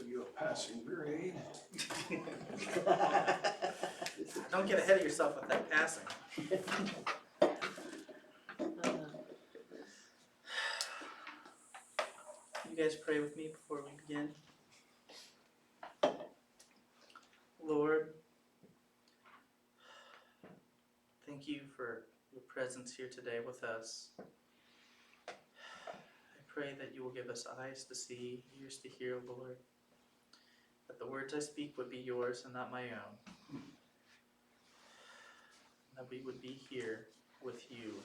you a passing grade. Don't get ahead of yourself with that passing. You guys pray with me before we begin. Lord, thank you for your presence here today with us. I pray that you will give us eyes to see, ears to hear, Lord. That the words I speak would be yours and not my own. That we would be here with you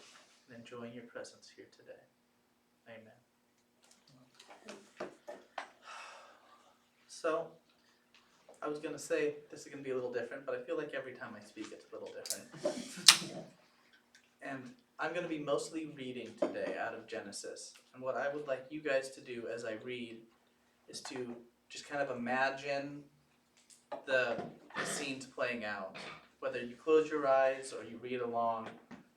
and enjoying your presence here today. Amen. So, I was going to say this is going to be a little different, but I feel like every time I speak it's a little different. And I'm going to be mostly reading today out of Genesis. And what I would like you guys to do as I read is to just kind of imagine the scenes playing out. Whether you close your eyes or you read along,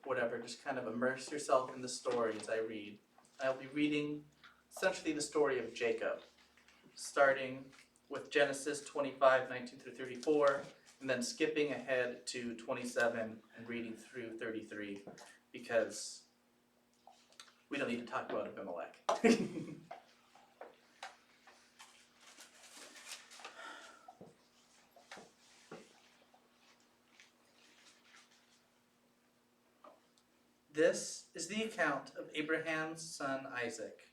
whatever, just kind of immerse yourself in the story as I read. I'll be reading essentially the story of Jacob, starting with Genesis 25, 19 through 34, and then skipping ahead to 27 and reading through 33, because we don't need to talk about Abimelech. This is the account of Abraham's son Isaac.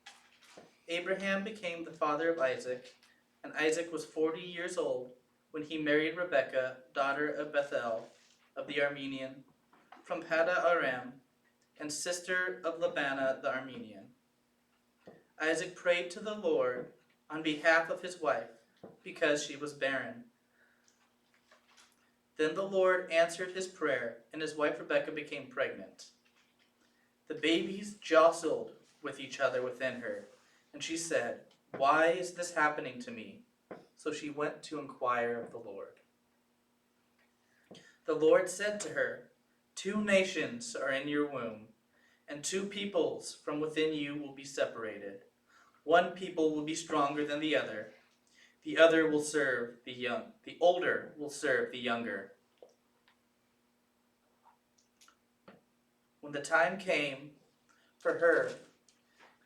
Abraham became the father of Isaac, and Isaac was 40 years old when he married Rebekah, daughter of Bethuel of the Aramean, from Paddan Aram, and sister of Laban the Aramean. Isaac prayed to the Lord on behalf of his wife, because she was barren. Then the Lord answered his prayer, and his wife Rebekah became pregnant. The babies jostled with each other within her, and she said, "Why is this happening to me?" So she went to inquire of the Lord. The Lord said to her, "Two nations are in your womb, and two peoples from within you will be separated. One people will be stronger than the other. The other will serve the young. The older will serve the younger." When the time came for her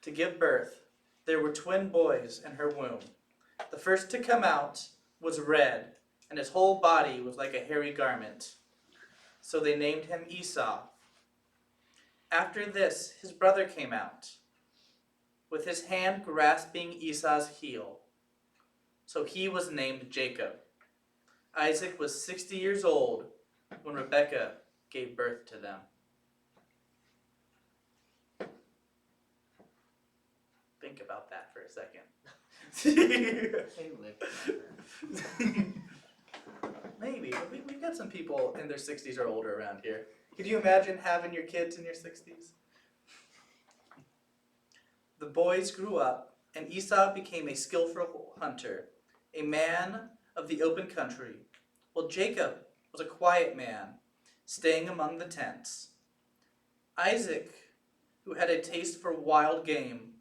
to give birth, there were twin boys in her womb. The first to come out was red, and his whole body was like a hairy garment. So they named him Esau. After this, his brother came out, with his hand grasping Esau's heel. So he was named Jacob. Isaac was 60 years old when Rebekah gave birth to them. Think about that for a second. Maybe, but we've got some people in their 60s or older around here. Could you imagine having your kids in your 60s? The boys grew up, and Esau became a skillful hunter, a man of the open country, while Jacob was a quiet man, staying among the tents. Isaac, who had a taste for wild game,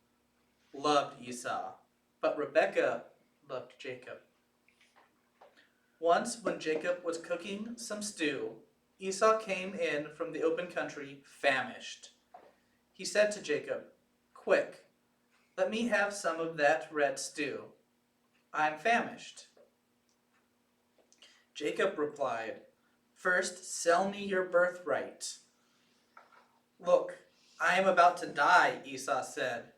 loved Esau, but Rebekah loved Jacob. Once, when Jacob was cooking some stew, Esau came in from the open country, famished. He said to Jacob, "Quick, let me have some of that red stew. I'm famished." Jacob replied, "First, sell me your birthright." "Look, I am about to die," Esau said.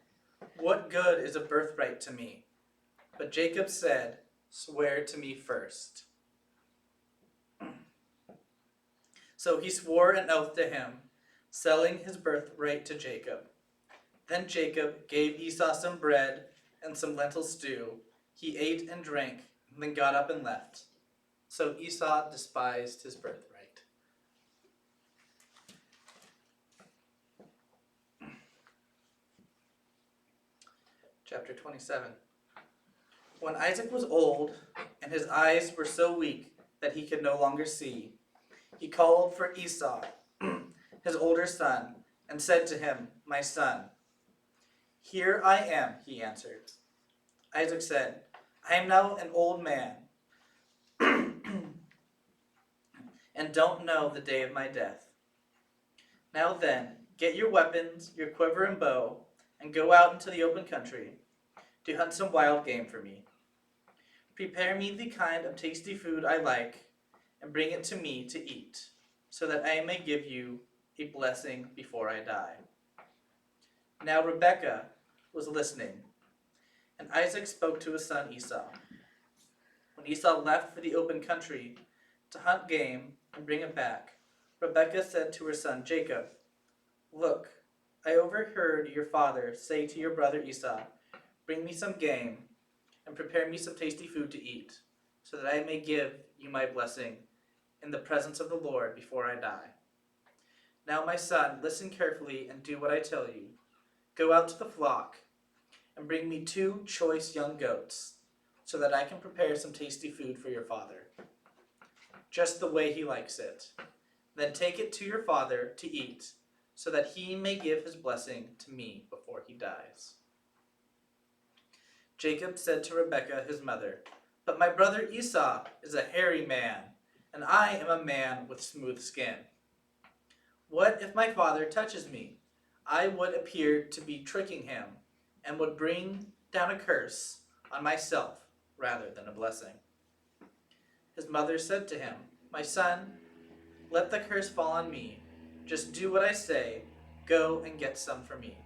"What good is a birthright to me?" But Jacob said, "Swear to me first." So he swore an oath to him, selling his birthright to Jacob. Then Jacob gave Esau some bread and some lentil stew. He ate and drank, and then got up and left. So Esau despised his birthright. Chapter 27. When Isaac was old, and his eyes were so weak that he could no longer see, he called for Esau, his older son, and said to him, "My son." "Here I am," he answered. Isaac said, I am now an old man and don't know the day of my death. Now then, get your weapons, your quiver and bow, and go out into the open country to hunt some wild game for me. Prepare me the kind of tasty food I like, and bring it to me to eat, so that I may give you a blessing before I die. Now Rebekah was listening, and Isaac spoke to his son Esau. When Esau left for the open country to hunt game and bring it back, Rebekah said to her son Jacob, "Look, I overheard your father say to your brother Esau, 'Bring me some game and prepare me some tasty food to eat, so that I may give you my blessing in the presence of the Lord before I die.' Now, my son, listen carefully and do what I tell you. Go out to the flock and bring me 2 choice young goats, so that I can prepare some tasty food for your father, just the way he likes it. Then take it to your father to eat, so that he may give his blessing to me before he dies." Jacob said to Rebekah his mother, "But my brother Esau is a hairy man, and I am a man with smooth skin. What if my father touches me? I would appear to be tricking him, and would bring down a curse on myself rather than a blessing." His mother said to him, "My son, let the curse fall on me. Just do what I say. Go and get some for me."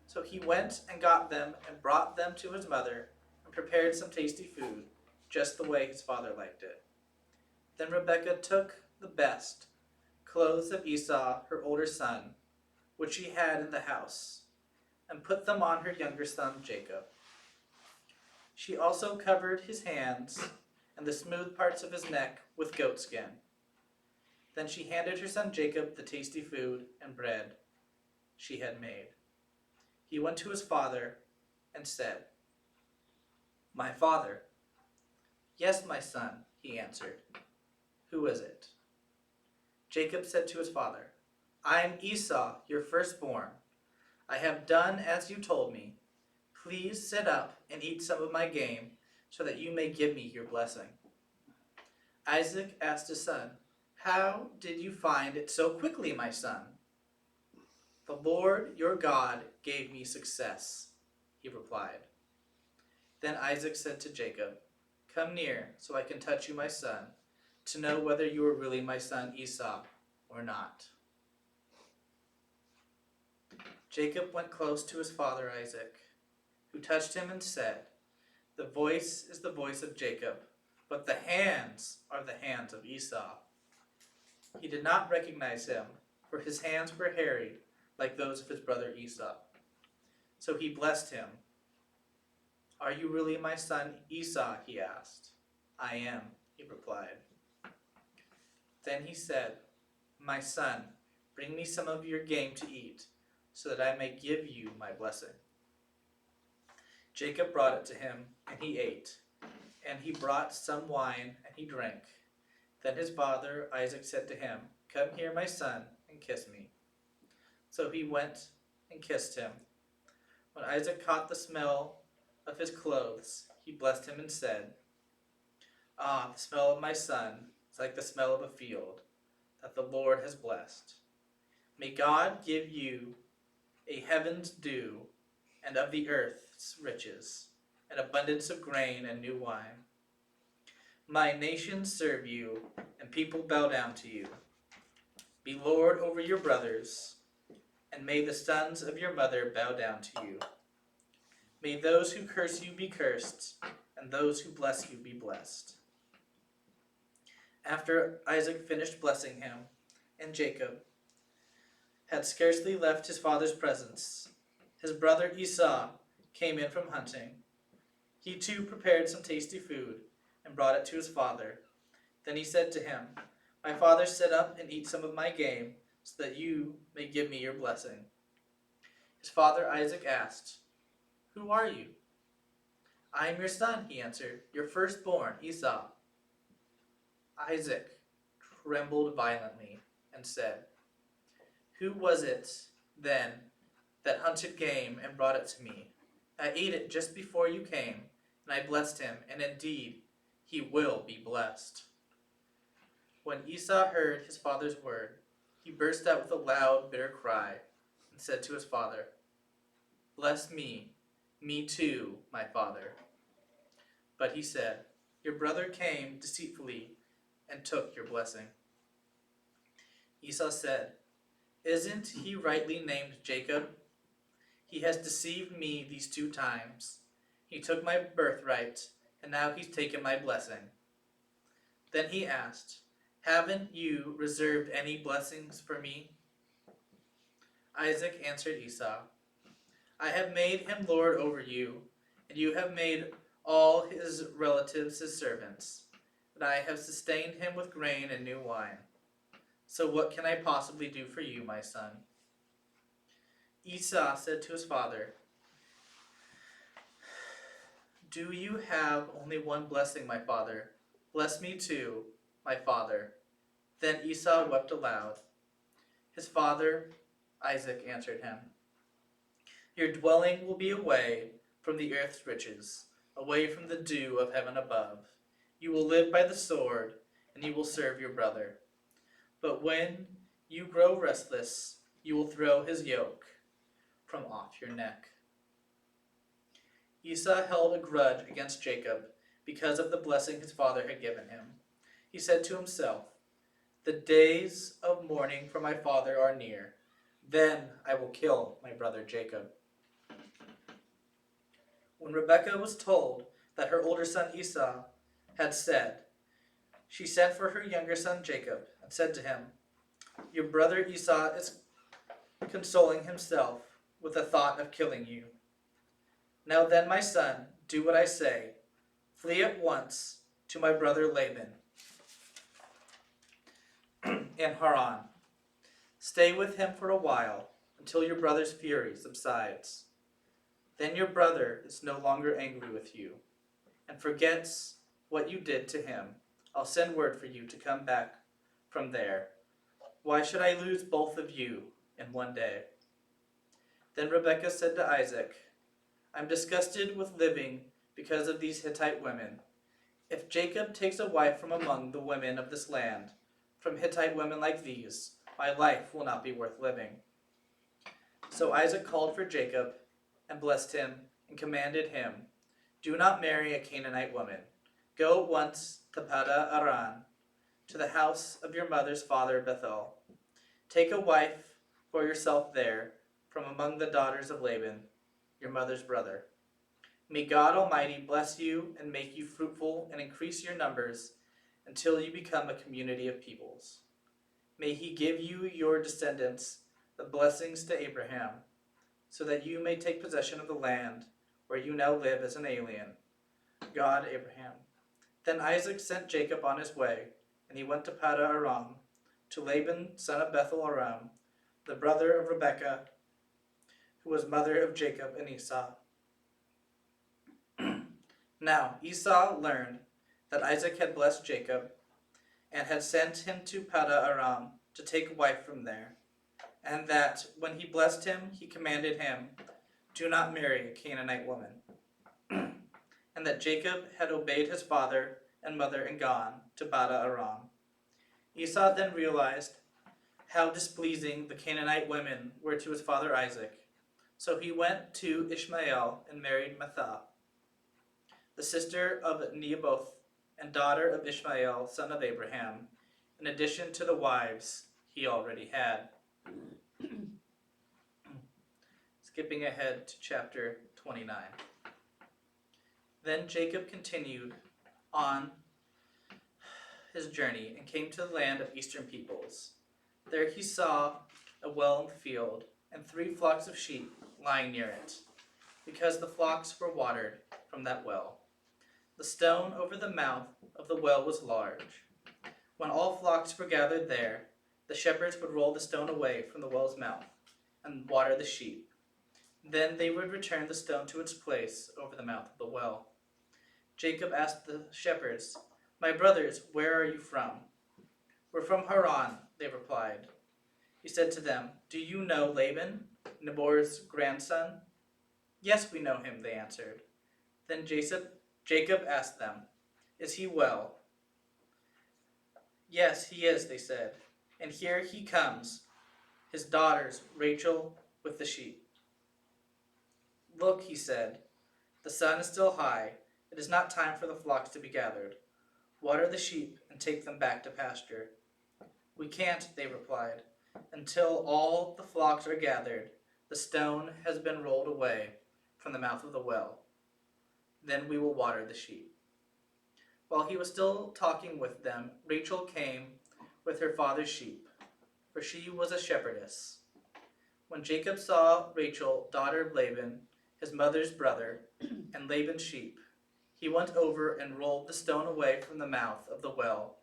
So he went and got them and brought them to his mother and prepared some tasty food, just the way his father liked it. Then Rebekah took the best clothes of Esau, her older son, which she had in the house, and put them on her younger son Jacob. She also covered his hands and the smooth parts of his neck with goatskin. Then she handed her son Jacob the tasty food and bread she had made. He went to his father and said, "My father." "Yes, my son," he answered. "Who is it?" Jacob said to his father, "I am Esau, your firstborn. I have done as you told me. Please sit up and eat some of my game, so that you may give me your blessing." Isaac asked his son, "How did you find it so quickly, my son?" "The Lord your God gave me success," he replied. Then Isaac said to Jacob, "Come near, so I can touch you, my son, to know whether you are really my son Esau or not." Jacob went close to his father Isaac, who touched him and said, "The voice is the voice of Jacob, but the hands are the hands of Esau." He did not recognize him, for his hands were hairy like those of his brother Esau. So he blessed him. "Are you really my son Esau?" he asked. "I am," he replied. Then he said, "My son, bring me some of your game to eat, so that I may give you my blessing." Jacob brought it to him, and he ate, and he brought some wine, and he drank. Then his father Isaac said to him, "Come here, my son, and kiss me." So he went and kissed him. When Isaac caught the smell of his clothes, he blessed him and said, "Ah, the smell of my son is like the smell of a field that the Lord has blessed. May God give you a heaven's dew and of the earth's riches, an abundance of grain and new wine. My nations serve you, and people bow down to you. Be Lord over your brothers, and may the sons of your mother bow down to you. May those who curse you be cursed, and those who bless you be blessed." After Isaac finished blessing him, and Jacob had scarcely left his father's presence, his brother Esau came in from hunting. He too prepared some tasty food and brought it to his father. Then he said to him, "My father, sit up and eat some of my game, so that you may give me your blessing." His father Isaac asked, "Who are you?" "I am your son," he answered, "your firstborn, Esau." Isaac trembled violently and said, "Who was it, then, that hunted game and brought it to me? I ate it just before you came, and and I blessed him, and indeed he will be blessed." When Esau heard his father's word, he burst out with a loud, bitter cry, and said to his father, "Bless me, me too, my father." But he said, "Your brother came deceitfully and took your blessing." Esau said, "Isn't he rightly named Jacob? He has deceived me these 2 times. He took my birthright, and now he's taken my blessing." Then he asked, "Haven't you reserved any blessings for me?" Isaac answered Esau, "I have made him lord over you, and you have made all his relatives his servants, and I have sustained him with grain and new wine. So what can I possibly do for you, my son?" Esau said to his father, "Do you have only one blessing, my father? Bless me too, my father." Then Esau wept aloud. His father, Isaac, answered him, "Your dwelling will be away from the earth's riches, away from the dew of heaven above. You will live by the sword, and you will serve your brother. But when you grow restless, you will throw his yoke from off your neck." Esau held a grudge against Jacob because of the blessing his father had given him. He said to himself, "The days of mourning for my father are near. Then I will kill my brother Jacob." When Rebekah was told that her older son Esau had said, she sent for her younger son Jacob and said to him, "Your brother Esau is consoling himself with the thought of killing you. Now then, my son, do what I say. Flee at once to my brother Laban in Haran. Stay with him for a while until your brother's fury subsides. Then your brother is no longer angry with you and forgets what you did to him. I'll send word for you to come back from there. Why should I lose both of you in one day?" Then Rebekah said to Isaac, "I'm disgusted with living because of these Hittite women. If Jacob takes a wife from among the women of this land, from Hittite women like these, my life will not be worth living." So Isaac called for Jacob and blessed him and commanded him, "Do not marry a Canaanite woman. Go at once to Padan Aram, to the house of your mother's father Bethuel. Take a wife for yourself there from among the daughters of Laban, your mother's brother. May God Almighty bless you and make you fruitful and increase your numbers until you become a community of peoples. May he give you your descendants the blessings to Abraham, so that you may take possession of the land where you now live as an alien. God Abraham." Then Isaac sent Jacob on his way, and he went to Padan Aram, to Laban, son of Bethuel Aram, the brother of Rebekah, who was mother of Jacob and Esau. Now Esau learned that Isaac had blessed Jacob, and had sent him to Padan Aram to take a wife from there, and that when he blessed him, he commanded him, "Do not marry a Canaanite woman," and that Jacob had obeyed his father and mother and gone to Padan Aram. Esau then realized how displeasing the Canaanite women were to his father Isaac, so he went to Ishmael and married Mathah, the sister of Nebaioth and daughter of Ishmael, son of Abraham, in addition to the wives he already had. Skipping ahead to chapter 29. Then Jacob continued on his journey and came to the land of eastern peoples. There he saw a well in the field and 3 flocks of sheep lying near it, because the flocks were watered from that well. The stone over the mouth of the well was large. When all flocks were gathered there, the shepherds would roll the stone away from the well's mouth and water the sheep. Then they would return the stone to its place over the mouth of the well. Jacob asked the shepherds, "My brothers, where are you from?" "We're from Haran," they replied. He said to them, "Do you know Laban, Nabor's grandson?" "Yes, we know him," they answered. Then Jacob asked them, "Is he well?" "Yes, he is," they said, "and here he comes, his daughters, Rachel, with the sheep." "Look," he said, "the sun is still high. It is not time for the flocks to be gathered. Water the sheep and take them back to pasture." "We can't," they replied, "until all the flocks are gathered. The stone has been rolled away from the mouth of the well. Then we will water the sheep." While he was still talking with them, Rachel came with her father's sheep, for she was a shepherdess. When Jacob saw Rachel, daughter of Laban, his mother's brother, and Laban's sheep, he went over and rolled the stone away from the mouth of the well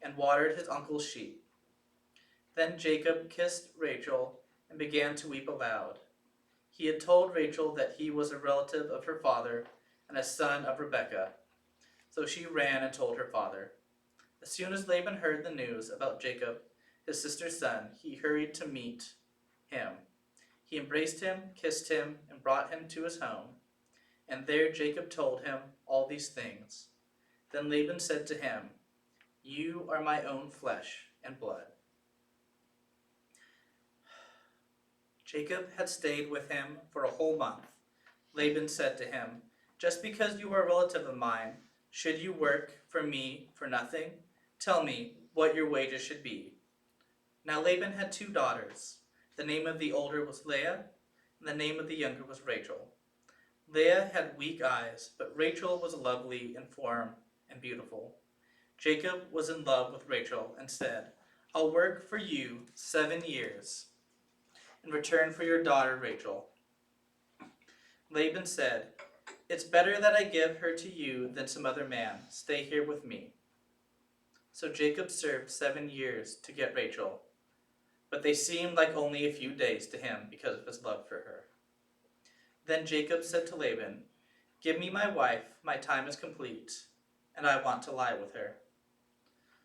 and watered his uncle's sheep. Then Jacob kissed Rachel and began to weep aloud. He had told Rachel that he was a relative of her father and a son of Rebekah. So she ran and told her father. As soon as Laban heard the news about Jacob, his sister's son, he hurried to meet him. He embraced him, kissed him, and brought him to his home. And there Jacob told him all these things. Then Laban said to him, "You are my own flesh and blood." Jacob had stayed with him for a whole month. Laban said to him, "Just because you are a relative of mine, should you work for me for nothing? Tell me what your wages should be." Now Laban had 2 daughters. The name of the older was Leah, and the name of the younger was Rachel. Leah had weak eyes, but Rachel was lovely in form and beautiful. Jacob was in love with Rachel and said, "I'll work for you 7 years in return for your daughter Rachel." Laban said, "It's better that I give her to you than some other man. Stay here with me." So Jacob served 7 years to get Rachel, but they seemed like only a few days to him because of his love for her. Then Jacob said to Laban, "Give me my wife, my time is complete, and I want to lie with her."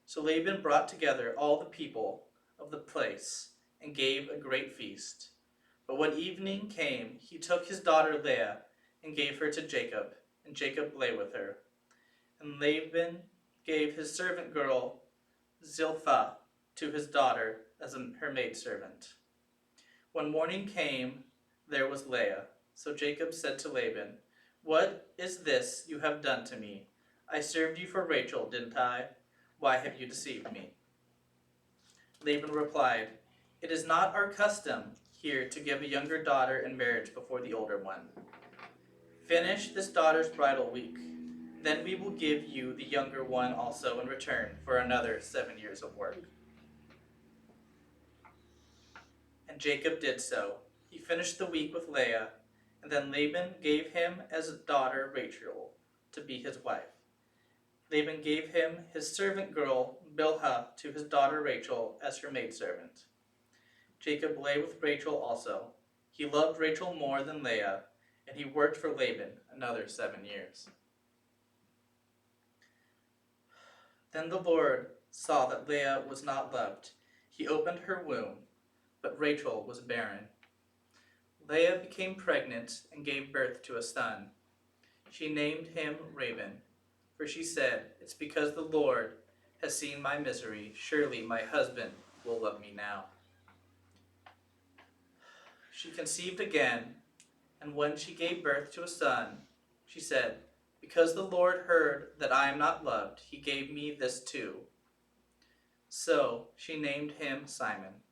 So Laban brought together all the people of the place and gave a great feast. But when evening came, he took his daughter Leah and gave her to Jacob, and Jacob lay with her. And Laban gave his servant girl Zilpah to his daughter as her maidservant. When morning came, there was Leah. So Jacob said to Laban, "What is this you have done to me? I served you for Rachel, didn't I? Why have you deceived me?" Laban replied, "It is not our custom here to give a younger daughter in marriage before the older one. Finish this daughter's bridal week. Then we will give you the younger one also in return for another 7 years of work." And Jacob did so. He finished the week with Leah, and then Laban gave him as a daughter Rachel to be his wife. Laban gave him his servant girl Bilhah to his daughter Rachel as her maidservant. Jacob lay with Rachel also. He loved Rachel more than Leah, and he worked for Laban another 7 years. Then the Lord saw that Leah was not loved. He opened her womb, but Rachel was barren. Leah became pregnant and gave birth to a son. She named him Reuben, for she said, "It's because the Lord has seen my misery. Surely my husband will love me now." She conceived again, and when she gave birth to a son, she said, "Because the Lord heard that I am not loved, he gave me this too." So she named him Simon.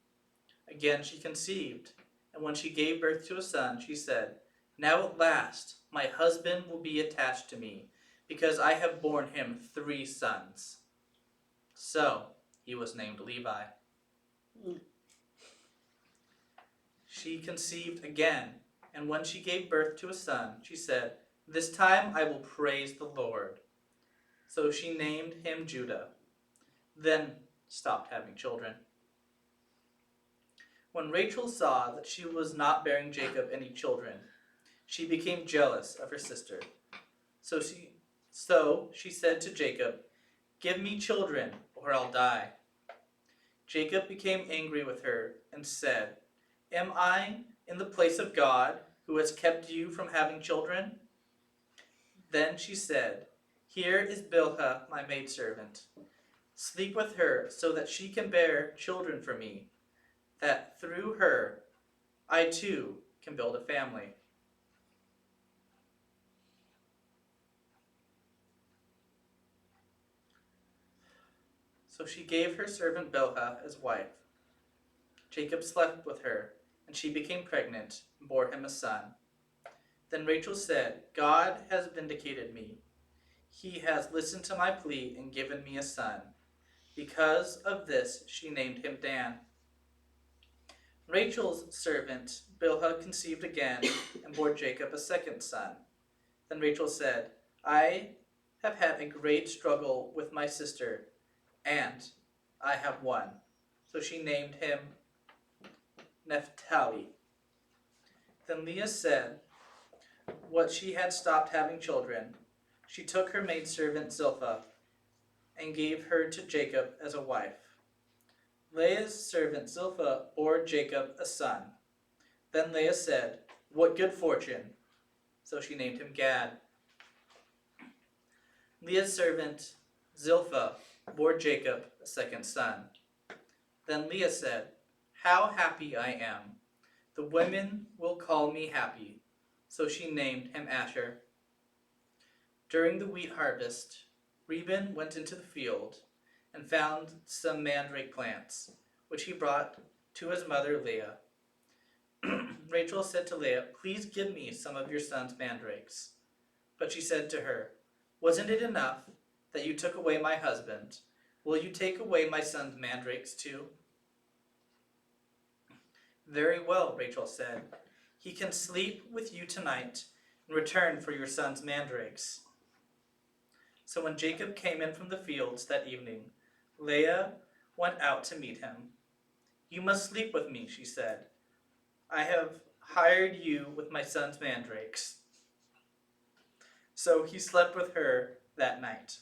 Again she conceived, and when she gave birth to a son, she said, "Now at last my husband will be attached to me, because I have borne him 3 sons." So he was named Levi. She conceived again, and when she gave birth to a son, she said, "This time I will praise the Lord." So she named him Judah, then stopped having children. When Rachel saw that she was not bearing Jacob any children, she became jealous of her sister. So she said to Jacob, "Give me children, or I'll die." Jacob became angry with her and said, "Am I in the place of God, who has kept you from having children?" Then she said, Here is Bilhah, my maidservant. Sleep with her so that she can bear children for me, that through her I too can build a family. So she gave her servant Bilhah as wife. Jacob slept with her, and she became pregnant and bore him a son. Then Rachel said, God has vindicated me. He has listened to my plea and given me a son. Because of this, she named him Dan. Rachel's servant Bilhah conceived again and bore Jacob a second son. Then Rachel said, I have had a great struggle with my sister, and I have won. So she named him Naphtali. Then Leah said, what she had stopped having children, she took her maidservant Zilpah and gave her to Jacob as a wife. Leah's servant Zilpah bore Jacob a son. Then Leah said, what good fortune! So she named him Gad. Leah's servant Zilpah bore Jacob a second son. Then Leah said, how happy I am! The women will call me happy. So she named him Asher. During the wheat harvest, Reuben went into the field and found some mandrake plants, which he brought to his mother Leah. Rachel said to Leah, please give me some of your son's mandrakes. But she said to her, wasn't it enough that you took away my husband? Will you take away my son's mandrakes too? Very well, Rachel said. He can sleep with you tonight in return for your son's mandrakes. So when Jacob came in from the fields that evening, Leah went out to meet him. You must sleep with me, she said. I have hired you with my son's mandrakes. So he slept with her that night.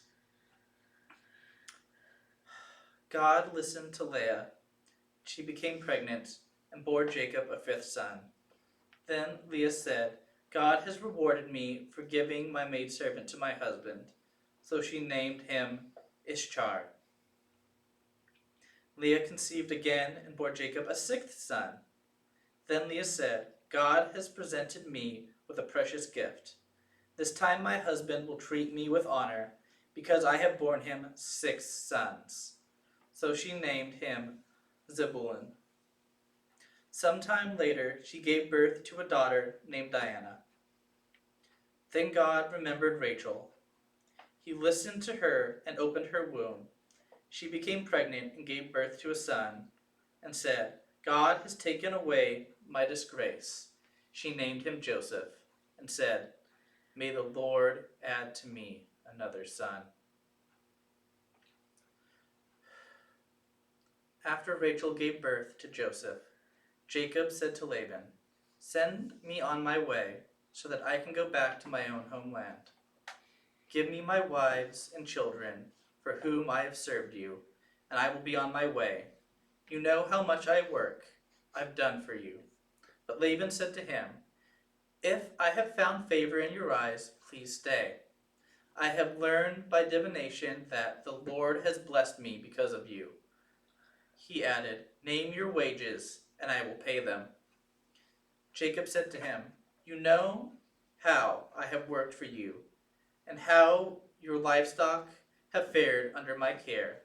God listened to Leah. She became pregnant and bore Jacob a fifth son. Then Leah said, God has rewarded me for giving my maidservant to my husband. So she named him Ishchar. Leah conceived again and bore Jacob a sixth son. Then Leah said, God has presented me with a precious gift. This time my husband will treat me with honor, because I have borne him 6 sons. So she named him Zebulun. Sometime later, she gave birth to a daughter named Diana. Then God remembered Rachel. He listened to her and opened her womb. She became pregnant and gave birth to a son, and said, God has taken away my disgrace. She named him Joseph, and said, may the Lord add to me another son. After Rachel gave birth to Joseph, Jacob said to Laban, send me on my way so that I can go back to my own homeland. Give me my wives and children for whom I have served you, and I will be on my way. You know how much I've done for you. But Laban said to him, if I have found favor in your eyes, please stay. I have learned by divination that the Lord has blessed me because of you. He added, name your wages, and I will pay them. Jacob said to him, you know how I have worked for you, and how your livestock have fared under my care.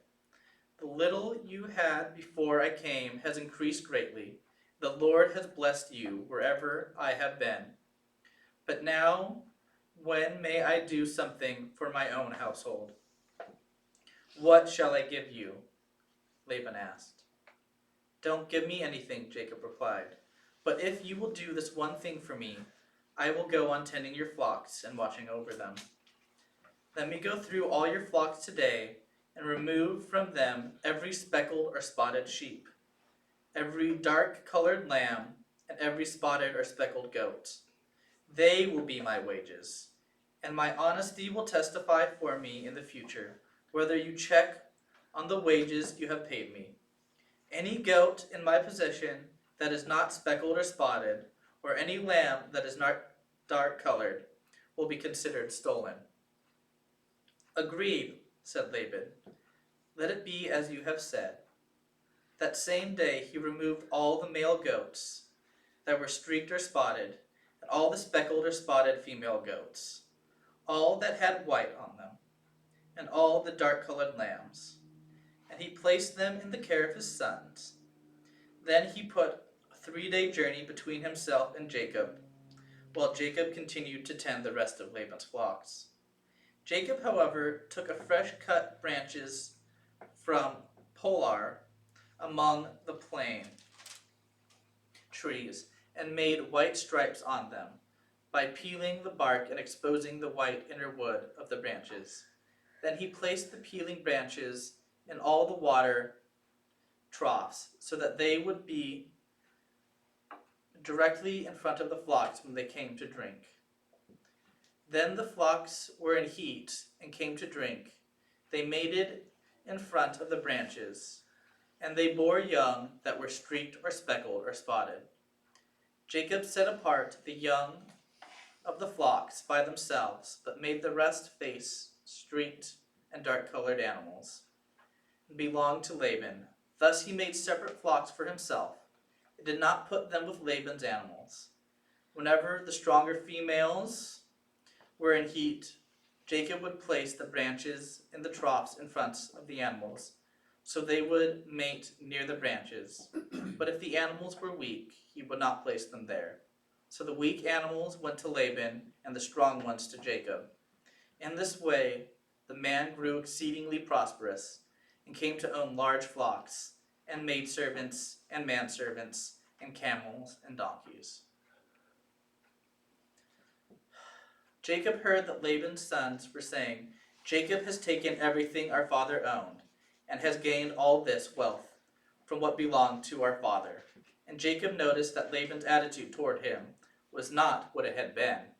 The little you had before I came has increased greatly. The Lord has blessed you wherever I have been. But now, when may I do something for my own household? What shall I give you? Laban asked. Don't give me anything, Jacob replied. But if you will do this one thing for me, I will go on tending your flocks and watching over them. Let me go through all your flocks today and remove from them every speckled or spotted sheep, every dark-colored lamb, and every spotted or speckled goat. They will be my wages, and my honesty will testify for me in the future, whether you check on the wages you have paid me. Any goat in my possession that is not speckled or spotted, or any lamb that is not dark-colored, will be considered stolen. "Agreed," said Laban. "Let it be as you have said." That same day he removed all the male goats that were streaked or spotted, and all the speckled or spotted female goats, all that had white on them, and all the dark-colored lambs, and he placed them in the care of his sons. Then he put a 3-day journey between himself and Jacob, while Jacob continued to tend the rest of Laban's flocks. Jacob, however, took a fresh cut branches from Polar among the plane trees and made white stripes on them by peeling the bark and exposing the white inner wood of the branches. Then he placed the peeling branches in all the water troughs so that they would be directly in front of the flocks when they came to drink. Then the flocks were in heat and came to drink. They mated in front of the branches, and they bore young that were streaked or speckled or spotted. Jacob set apart the young of the flocks by themselves, but made the rest face streaked and dark-colored animals, and belonged to Laban. Thus he made separate flocks for himself, and did not put them with Laban's animals. Whenever the stronger females were in heat, Jacob would place the branches in the troughs in front of the animals, so they would mate near the branches. But if the animals were weak, he would not place them there. So the weak animals went to Laban, and the strong ones to Jacob. In this way, the man grew exceedingly prosperous, and came to own large flocks, and maidservants, and manservants, and camels, and donkeys. Jacob heard that Laban's sons were saying, "Jacob has taken everything our father owned, and has gained all this wealth from what belonged to our father." And Jacob noticed that Laban's attitude toward him was not what it had been.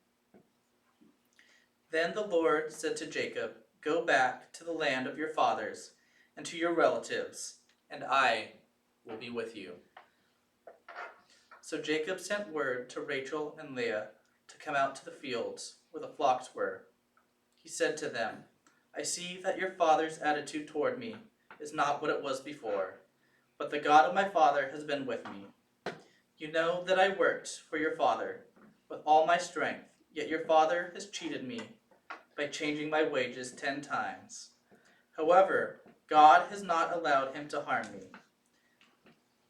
Then the Lord said to Jacob, "Go back to the land of your fathers and to your relatives, and I will be with you." So Jacob sent word to Rachel and Leah to come out to the fields where the flocks were. He said to them, "I see that your father's attitude toward me is not what it was before, but the God of my father has been with me. You know that I worked for your father with all my strength, yet your father has cheated me by changing my wages 10 times. However, God has not allowed him to harm me.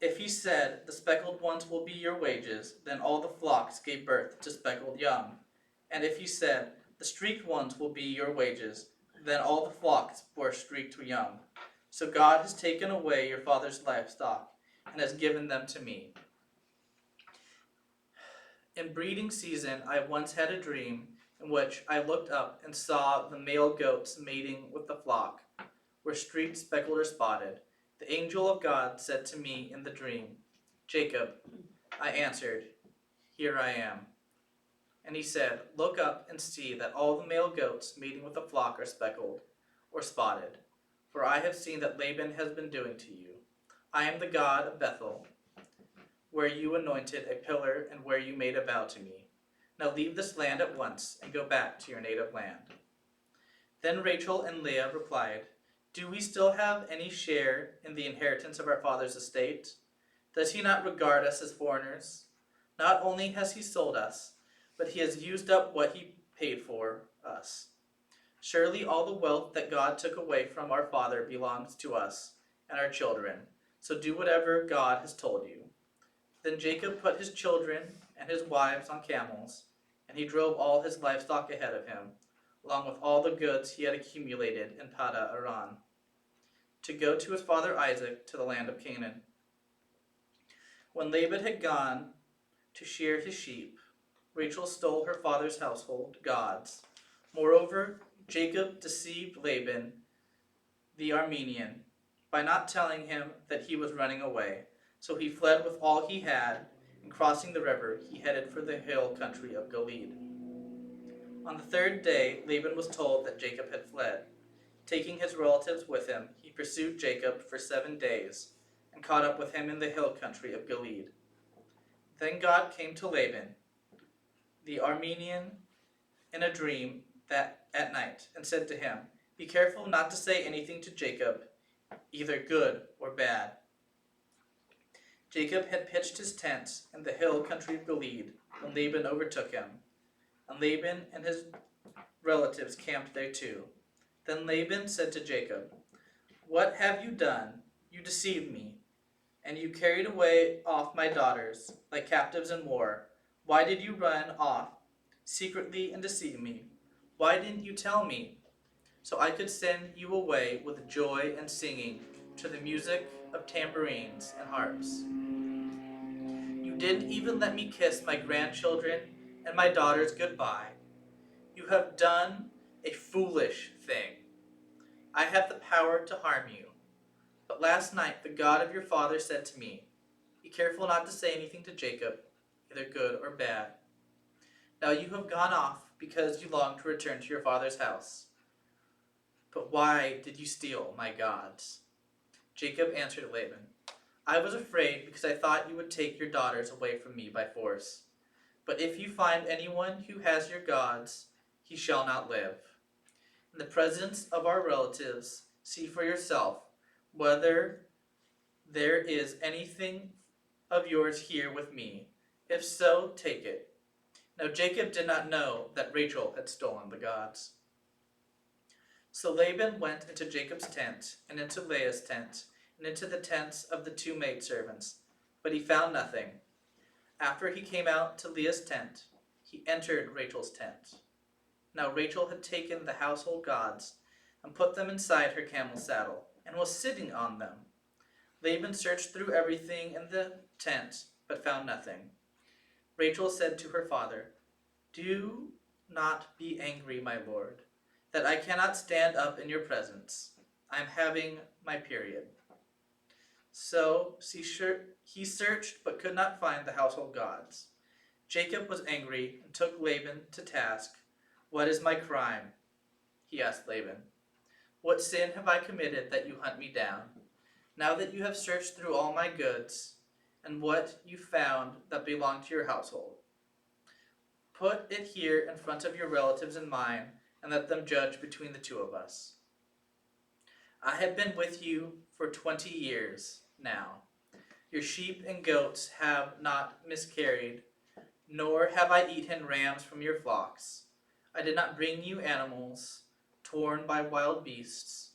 If he said, 'The speckled ones will be your wages,' then all the flocks gave birth to speckled young. And if he said, 'The streaked ones will be your wages,' then all the flocks bore streaked young. So God has taken away your father's livestock and has given them to me. In breeding season, I once had a dream in which I looked up and saw the male goats mating with the flock, were streaked, speckled, or spotted. The angel of God said to me in the dream, 'Jacob.' I answered, 'Here I am.' And he said, 'Look up and see that all the male goats mating with the flock are speckled or spotted, for I have seen that Laban has been doing to you. I am the God of Bethel, where you anointed a pillar and where you made a vow to me. Now leave this land at once and go back to your native land.' Then Rachel and Leah replied, 'Do we still have any share in the inheritance of our father's estate? Does he not regard us as foreigners? Not only has he sold us, but he has used up what he paid for us. Surely all the wealth that God took away from our father belongs to us and our children, so do whatever God has told you.' Then Jacob put his children and his wives on camels, and he drove all his livestock ahead of him, along with all the goods he had accumulated in Paddan Aram, to go to his father Isaac to the land of Canaan. When Laban had gone to shear his sheep, Rachel stole her father's household gods. Moreover, Jacob deceived Laban the Aramean by not telling him that he was running away. So he fled with all he had, and crossing the river, he headed for the hill country of Gilead. On the 3rd day, Laban was told that Jacob had fled. Taking his relatives with him, he pursued Jacob for 7 days, and caught up with him in the hill country of Gilead. Then God came to Laban, the Aramean, in a dream at night, and said to him, Be careful not to say anything to Jacob, either good or bad." Jacob had pitched his tent in the hill country of Gilead when Laban overtook him, and Laban and his relatives camped there too. Then Laban said to Jacob, "What have you done? You deceived me, and you carried away off my daughters like captives in war. Why did you run off secretly and deceive me? Why didn't you tell me, so I could send you away with joy and singing to the music of tambourines and harps? You didn't even let me kiss my grandchildren and my daughters goodbye. You have done a foolish thing. I have the power to harm you. But last night the God of your father said to me, 'Be careful not to say anything to Jacob, either good or bad.' Now you have gone off because you long to return to your father's house. But why did you steal my gods?" Jacob answered Laban, "I was afraid because I thought you would take your daughters away from me by force. But if you find anyone who has your gods, he shall not live. In the presence of our relatives, see for yourself whether there is anything of yours here with me. If so, take it." Now Jacob did not know that Rachel had stolen the gods. So Laban went into Jacob's tent, and into Leah's tent, and into the tents of the two maidservants, but he found nothing. After he came out to Leah's tent, he entered Rachel's tent. Now Rachel had taken the household gods and put them inside her camel's saddle, and was sitting on them. Laban searched through everything in the tent, but found nothing. Rachel said to her father, "Do not be angry, my lord, that I cannot stand up in your presence. I am having my period." So he searched but could not find the household gods. Jacob was angry and took Laban to task. "What is my crime?" he asked Laban. "What sin have I committed that you hunt me down? Now that you have searched through all my goods, and what you found that belonged to your household, put it here in front of your relatives and mine, and let them judge between the two of us. I have been with you for 20 years now. Your sheep and goats have not miscarried, nor have I eaten rams from your flocks. I did not bring you animals torn by wild beasts.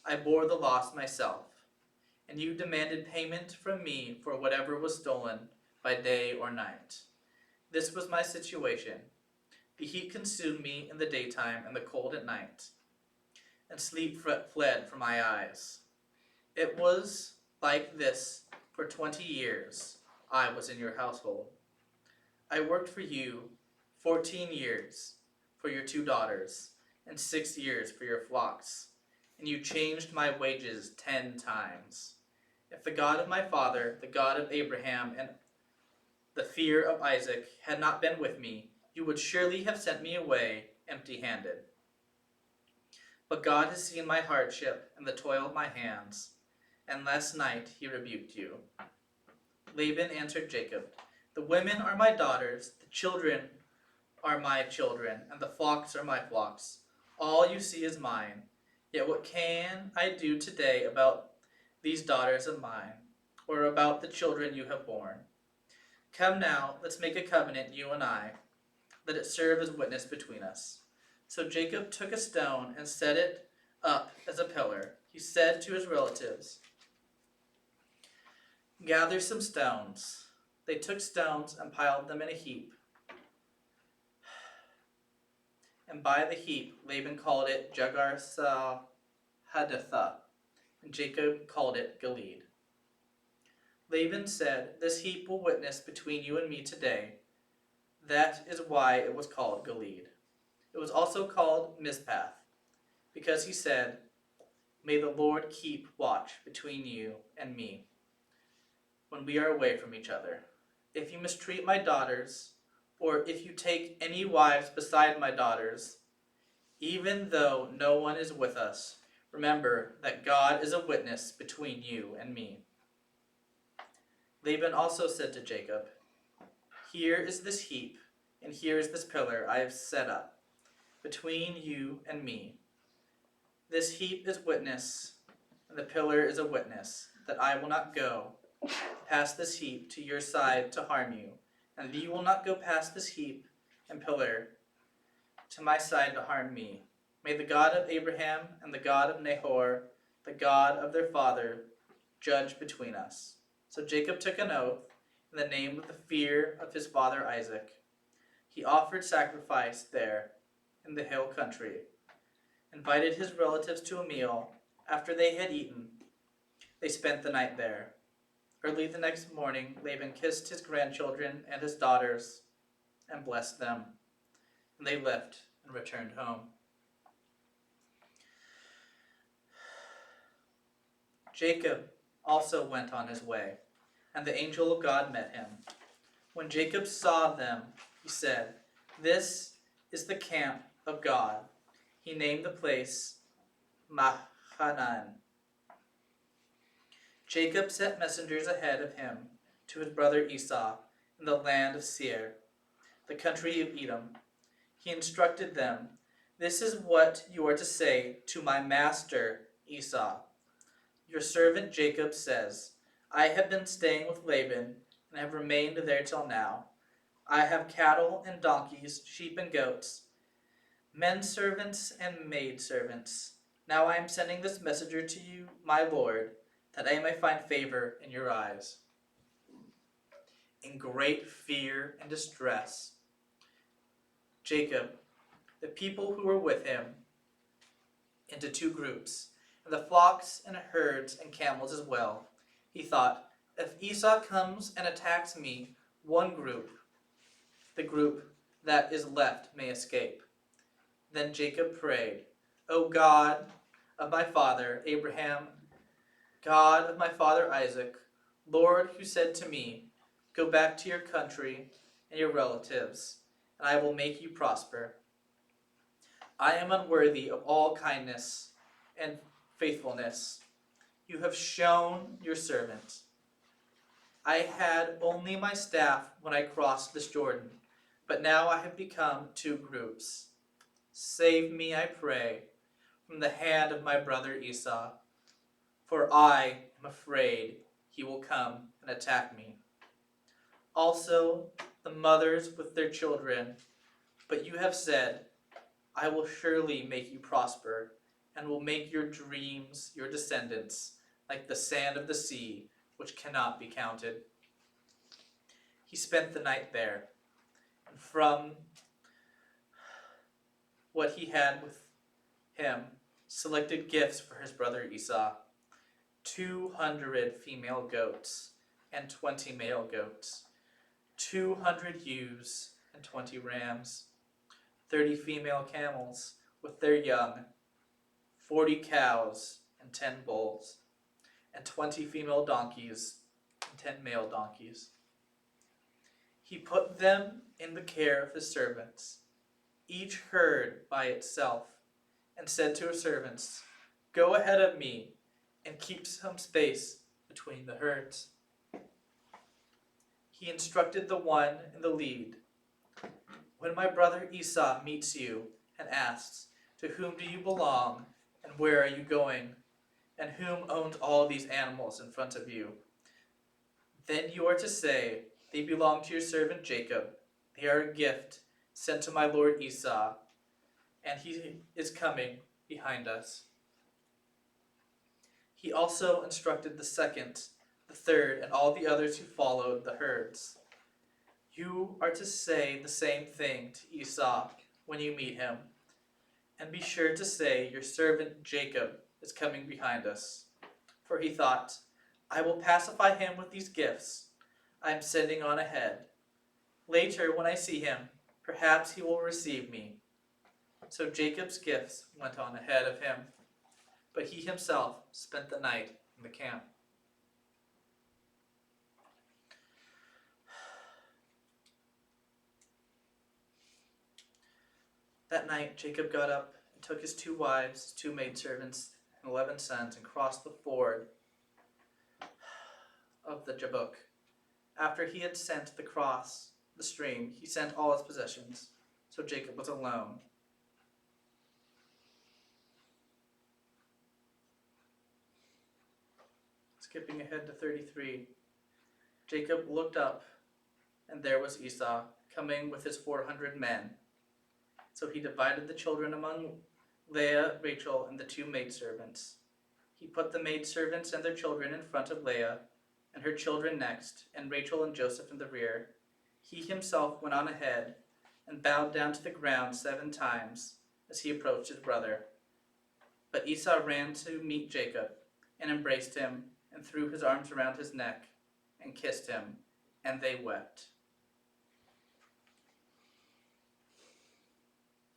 I bore the loss myself, and you demanded payment from me for whatever was stolen by day or night. This was my situation. The heat consumed me in the daytime and the cold at night, and sleep fled from my eyes. It was like this for 20 years I was in your household. I worked for you 14 years for your 2 daughters, and 6 years for your flocks, and you changed my wages 10 times. If the God of my father, the God of Abraham, and the fear of Isaac had not been with me, you would surely have sent me away empty-handed. But God has seen my hardship and the toil of my hands, and last night he rebuked you." Laban answered Jacob, "The women are my daughters, the children are my children, and the flocks are my flocks. All you see is mine. Yet what can I do today about these daughters of mine, or about the children you have borne? Come now, let's make a covenant, you and I. Let it serve as witness between us." So Jacob took a stone and set it up as a pillar. He said to his relatives, "Gather some stones." They took stones and piled them in a heap. And by the heap, Laban called it Jegar-sahadutha, and Jacob called it Gilead. Laban said, "This heap will witness between you and me today." That is why it was called Gilead. It was also called Mizpath, because he said, "May the Lord keep watch between you and me when we are away from each other. If you mistreat my daughters, or if you take any wives beside my daughters, even though no one is with us, remember that God is a witness between you and me." Laban also said to Jacob, "Here is this heap, and here is this pillar I have set up between you and me. This heap is witness, and the pillar is a witness, that I will not go past this heap to your side to harm you, and you will not go past this heap and pillar to my side to harm me. May the God of Abraham and the God of Nahor, the God of their father, judge between us. So Jacob took an oath in the name of the fear of his father Isaac. He offered sacrifice there in the hill country, invited his relatives to a meal. After they had eaten, they spent the night there. Early the next morning, Laban kissed his grandchildren and his daughters and blessed them, and they left and returned home. Jacob also went on his way, and the angel of God met him. When Jacob saw them, he said, "This is the camp of God." He named the place Mahanaim. Jacob sent messengers ahead of him to his brother Esau in the land of Seir, the country of Edom. He instructed them, "This is what you are to say to my master Esau. Your servant Jacob says, I have been staying with Laban and have remained there till now. I have cattle and donkeys, sheep and goats, men servants and maid servants. Now I am sending this messenger to you, my lord, that I may find favor in your eyes." In great fear and distress, Jacob, the people who were with him, into two groups, and the flocks and herds and camels as well. He thought, if Esau comes and attacks me, one group, the group that is left may escape. Then Jacob prayed, "O God of my father Abraham, God of my father Isaac, Lord, who said to me, go back to your country and your relatives, and I will make you prosper. I am unworthy of all kindness and faithfulness you have shown your servant. I had only my staff when I crossed this Jordan, but now I have become two groups. Save me, I pray, from the hand of my brother Esau, for I am afraid he will come and attack me. Also the mothers with their children, but you have said, I will surely make you prosper, and will make your dreams your descendants, like the sand of the sea, which cannot be counted." He spent the night there, and from what he had with him, selected gifts for his brother Esau, 200 female goats and 20 male goats, 200 ewes and 20 rams, 30 female camels with their young, 40 cows and 10 bulls, and 20 female donkeys and 10 male donkeys. He put them in the care of his servants, each herd by itself, and said to his servants, "Go ahead of me and keep some space between the herds." He instructed the one in the lead, "When my brother Esau meets you and asks, 'To whom do you belong, and where are you going, and whom owns all these animals in front of you?' then you are to say, 'They belong to your servant Jacob. They are a gift sent to my lord Esau, and he is coming behind us.'" He also instructed the second, the third, and all the others who followed the herds. "You are to say the same thing to Esau when you meet him, and be sure to say, 'Your servant Jacob is coming behind us.' For he thought, 'I will pacify him with these gifts I am sending on ahead. Later, when I see him, perhaps he will receive me.' So Jacob's gifts went on ahead of him, but he himself spent the night in the camp." That night Jacob got up and took his 2 wives, his 2 maidservants, and 11 sons, and crossed the ford of the Jabbok. After he had sent the stream, he sent all his possessions. So Jacob was alone. skipping ahead to 33. Jacob looked up, and there was Esau coming with his 400 men. So he divided the children among Leah, Rachel, and the 2 maidservants. He put the maidservants and their children in front of Leah, and her children next, and Rachel and Joseph in the rear. He himself went on ahead and bowed down to the ground 7 times as he approached his brother. But Esau ran to meet Jacob and embraced him and threw his arms around his neck and kissed him, and they wept.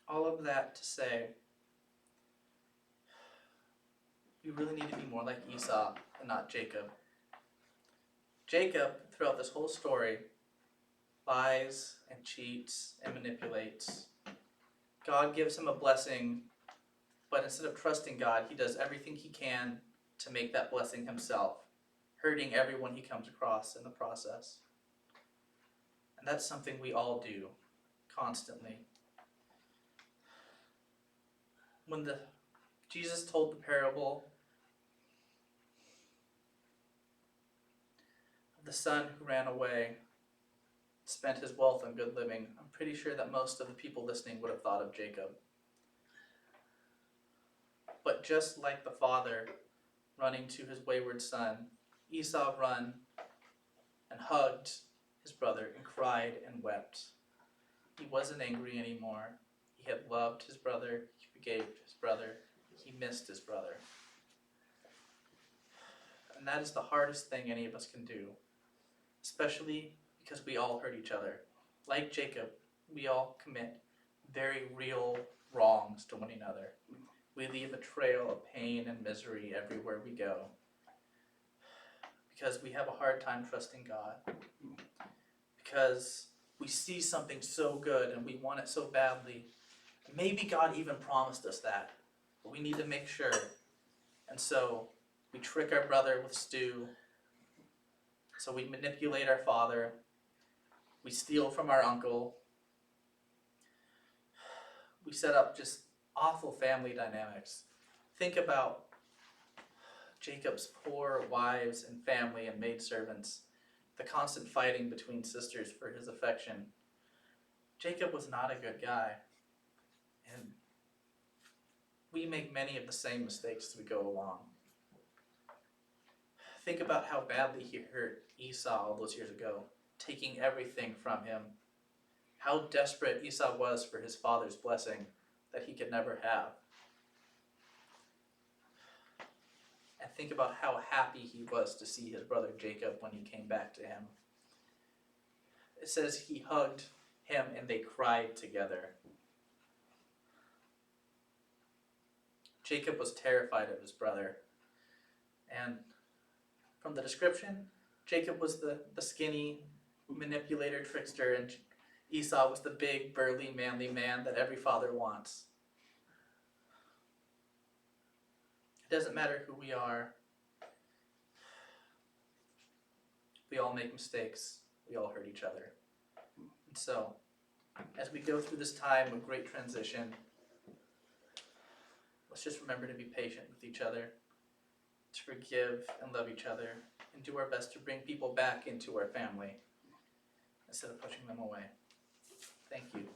All of that to say, we really need to be more like Esau and not Jacob. Jacob, throughout this whole story, lies and cheats and manipulates. God gives him a blessing, but instead of trusting God, he does everything he can to make that blessing himself, hurting everyone he comes across in the process. And that's something we all do constantly. When Jesus told the parable of the son who ran away, spent his wealth on good living, I'm pretty sure that most of the people listening would have thought of Jacob. But just like the father running to his wayward son, Esau ran and hugged his brother and cried and wept. He wasn't angry anymore. He had loved his brother, he forgave his brother, he missed his brother. And that is the hardest thing any of us can do, especially because we all hurt each other. Like Jacob, we all commit very real wrongs to one another. We leave a trail of pain and misery everywhere we go because we have a hard time trusting God. Because we see something so good and we want it so badly. Maybe God even promised us that, but we need to make sure. And so we trick our brother with stew. So we manipulate our father. We steal from our uncle. We set up just awful family dynamics. Think about Jacob's poor wives and family and maidservants, the constant fighting between sisters for his affection. Jacob was not a good guy. And we make many of the same mistakes as we go along. Think about how badly he hurt Esau all those years ago, taking everything from him. How desperate Esau was for his father's blessing that he could never have. And think about how happy he was to see his brother Jacob when he came back to him. It says he hugged him and they cried together. Jacob was terrified of his brother. And from the description, Jacob was the skinny manipulator, trickster, and Esau was the big, burly, manly man that every father wants. It doesn't matter who we are. We all make mistakes. We all hurt each other. And so, as we go through this time of great transition, let's just remember to be patient with each other, to forgive and love each other, and do our best to bring people back into our family instead of pushing them away. Thank you.